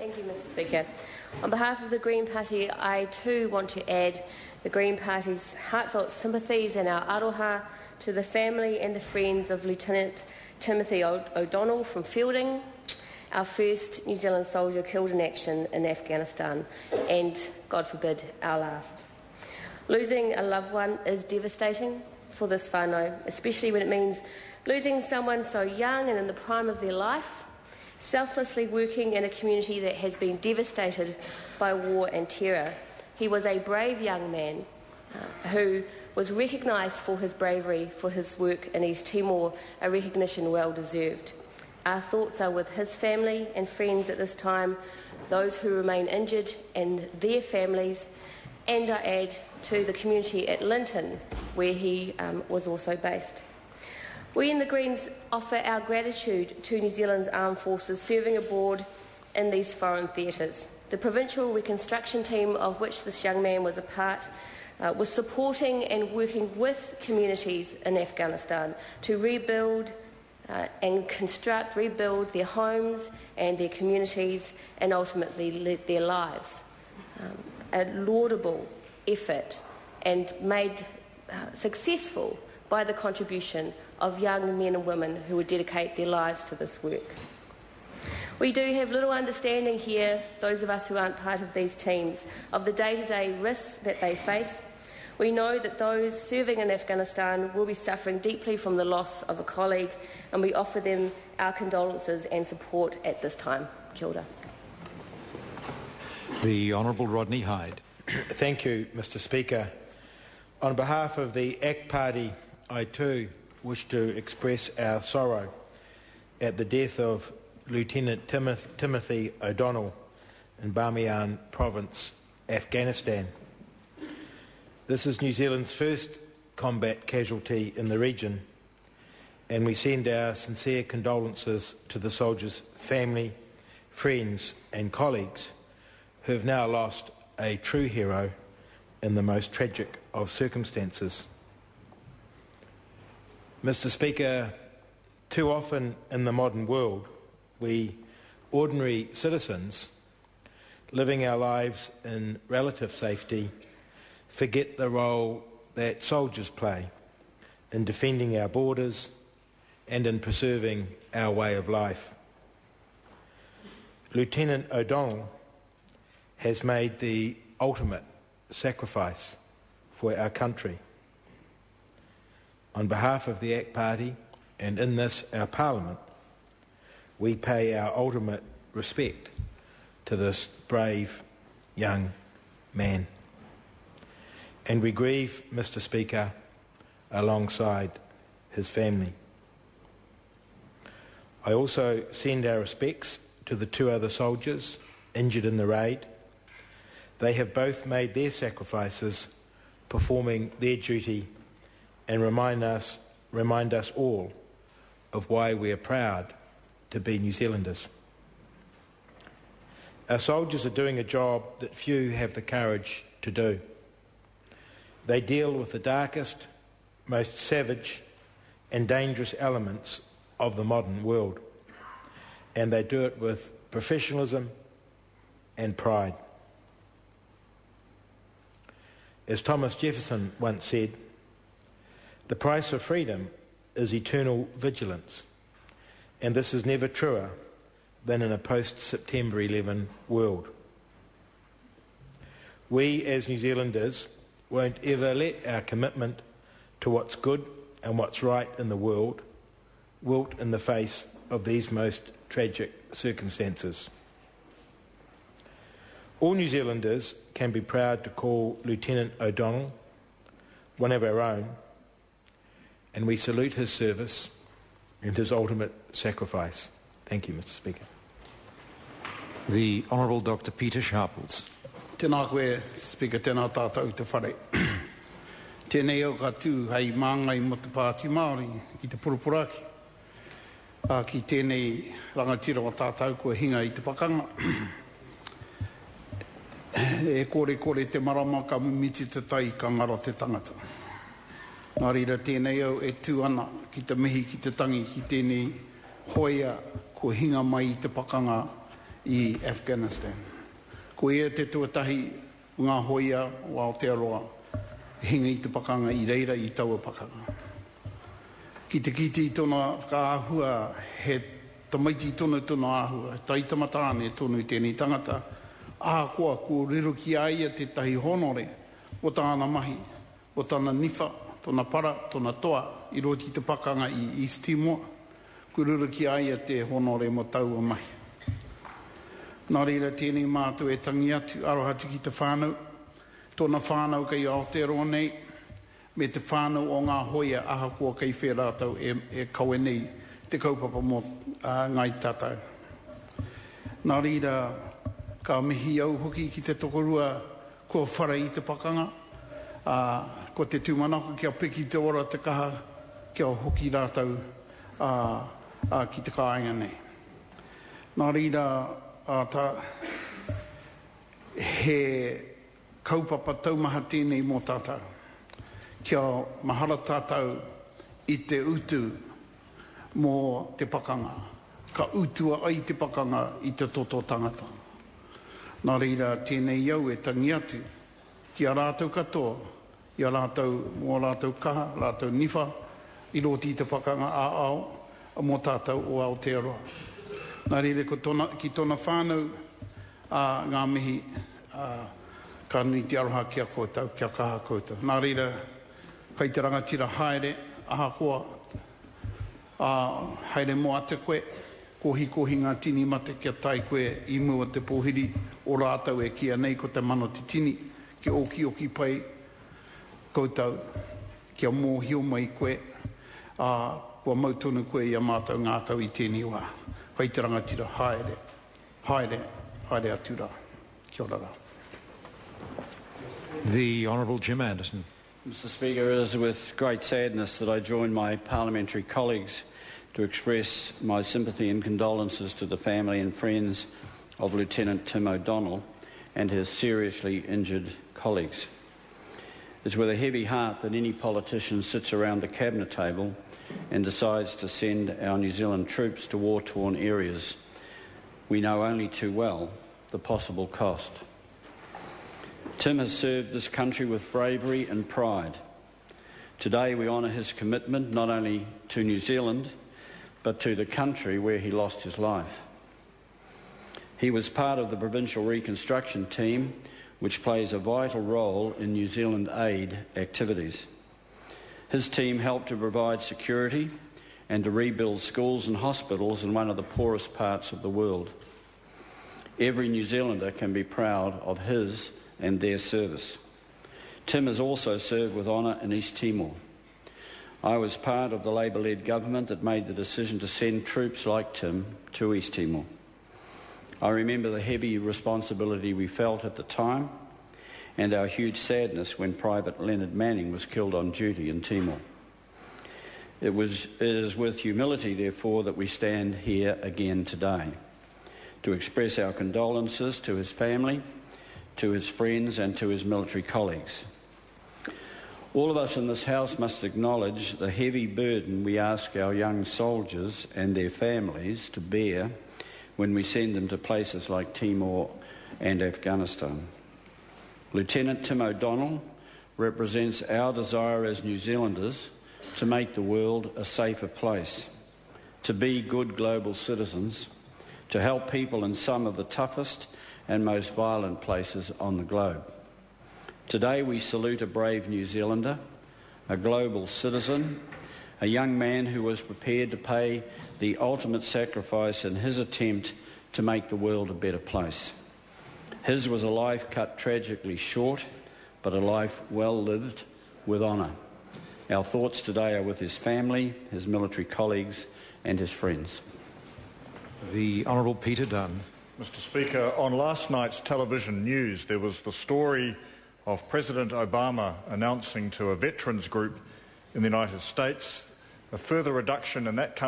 Thank you, Mr. Speaker. On behalf of the Green Party, I too want to add the Green Party's heartfelt sympathies and our aroha to the family and the friends of Lieutenant Timothy O'Donnell from Fielding, our first New Zealand soldier killed in action in Afghanistan, and, God forbid, our last. Losing a loved one is devastating for this whānau, especially when it means losing someone so young and in the prime of their life, selflessly working in a community that has been devastated by war and terror. He was a brave young man who was recognised for his bravery, for his work in East Timor, a recognition well deserved. Our thoughts are with his family and friends at this time, those who remain injured and their families, and I add to the community at Linton, where he was also based. We in the Greens offer our gratitude to New Zealand's armed forces serving abroad in these foreign theatres. The provincial reconstruction team of which this young man was a part was supporting and working with communities in Afghanistan to rebuild and rebuild their homes and their communities and ultimately their lives. A laudable effort and made successful by the contribution of young men and women who would dedicate their lives to this work. We do have little understanding here, those of us who aren't part of these teams, of the day-to-day risks that they face. We know that those serving in Afghanistan will be suffering deeply from the loss of a colleague, and we offer them our condolences and support at this time. Kia ora. The Honourable Rodney Hyde. Thank you, Mr. Speaker. On behalf of the ACT Party, I too wish to express our sorrow at the death of Lieutenant Timothy O'Donnell in Bamiyan Province, Afghanistan. This is New Zealand's first combat casualty in the region, and we send our sincere condolences to the soldier's family, friends and colleagues who have now lost a true hero in the most tragic of circumstances. Mr. Speaker, too often in the modern world, we ordinary citizens living our lives in relative safety forget the role that soldiers play in defending our borders and in preserving our way of life. Lieutenant O'Donnell has made the ultimate sacrifice for our country. On behalf of the ACT Party and in this, our Parliament, we pay our ultimate respect to this brave young man. And we grieve, Mr. Speaker, alongside his family. I also send our respects to the two other soldiers injured in the raid. They have both made their sacrifices, performing their duty, and remind us all of why we are proud to be New Zealanders. Our soldiers are doing a job that few have the courage to do. They deal with the darkest, most savage and dangerous elements of the modern world, and they do it with professionalism and pride. As Thomas Jefferson once said, the price of freedom is eternal vigilance, and this is never truer than in a post-September 11 world. We as New Zealanders won't ever let our commitment to what's good and what's right in the world wilt in the face of these most tragic circumstances. All New Zealanders can be proud to call Lieutenant O'Donnell one of our own, and we salute his service and his ultimate sacrifice. Thank you, Mr. Speaker. The Honourable Dr. Peter Sharples. Tēnā koe, Speaker, tēnā tātou te whare. Tēnei au ka tū hei māngai mo te Pāti Māori i te Purupuraki. Ki tēnei rangatira o tātou kua hinga i te pakanga. E kore te marama ka mimiti te tai ka ngaro te tangata. Nā reira tēnei au e tū ana ki te mihi ki te tangi ki tēnei hoia kua hinga mai i te pakanga i Afghanistan. Ko ia te tuatahi ngā hoia o Aotearoa hinga i te pakanga i reira i taua pakanga. Ki te kiti tona whakaahua he tamaiti tonu ahua, tai tamatāne tonu i tēnei tangata, ahakoa ko riru ki aia te tahi honore o tāna mahi, o tāna niwha, tona para, tona toa, i roti te pakanga i East Timor, ko riru ki aia te honore mo taua mahi. Nā reira tēnei mātou e tangi atu, arohatu ki te whānau, tōna whānau kei Aotearoa nei, me te whānau o ngā hoia ahakoa kei whērātau e kaue nei te kaupapa mo ngai tātou. Nā reira, ka mihi au hoki ki te tokorua kua whara i te pakanga, ko te tūmanako kia piki te ora te kaha kia hoki rātau ki te kāinga nei. Nā reira, he kaupapa taumaha tēnei mō tātou. Kia mahara tātou i te utu mō te pakanga. Ka utua ai te pakanga i te toto tangata. Nā reira tēnei iau e tangi atu. Kia rātou katoa, ia rātou mō rātou kaha, rātou niwha, i roti te pakanga ao mō tātou o Aotearoa. Nā reira ki tōna whānau ngā mihi ka nui te aroha kia koutou, kia kaha koutou. Nā reira, kai te rangatira haere, ahakoa, haere mo ate koe, kohi ngā tini mate kia tai koe i mua te pōhiri o rātau e kia nei ko te mano te tini, ki oki pai koutou, kia mōhio mai koe, kua mautonu koe i a mātou ngākau i tēnei wā. Kai te rangatira haere atura. Kia ora rā. The Honourable Jim Anderson. Mr. Speaker, it is with great sadness that I join my parliamentary colleagues to express my sympathy and condolences to the family and friends of Lieutenant Tim O'Donnell and his seriously injured colleagues. It's with a heavy heart that any politician sits around the cabinet table and decides to send our New Zealand troops to war-torn areas. We know only too well the possible cost. Tim has served this country with bravery and pride. Today we honour his commitment not only to New Zealand, but to the country where he lost his life. He was part of the Provincial Reconstruction Team, which plays a vital role in New Zealand aid activities. His team helped to provide security and to rebuild schools and hospitals in one of the poorest parts of the world. Every New Zealander can be proud of his and their service. Tim has also served with honour in East Timor. I was part of the Labour-led government that made the decision to send troops like Tim to East Timor. I remember the heavy responsibility we felt at the time and our huge sadness when Private Leonard Manning was killed on duty in Timor. It is with humility, therefore, that we stand here again today to express our condolences to his family, to his friends and to his military colleagues. All of us in this House must acknowledge the heavy burden we ask our young soldiers and their families to bear when we send them to places like Timor and Afghanistan. Lieutenant Tim O'Donnell represents our desire as New Zealanders to make the world a safer place, to be good global citizens, to help people in some of the toughest and most violent places on the globe. Today we salute a brave New Zealander, a global citizen, a young man who was prepared to pay the ultimate sacrifice in his attempt to make the world a better place. His was a life cut tragically short, but a life well lived with honour. Our thoughts today are with his family, his military colleagues and his friends. The Honourable Peter Dunn. Mr. Speaker, on last night's television news there was the story of President Obama announcing to a veterans group in the United States a further reduction in that country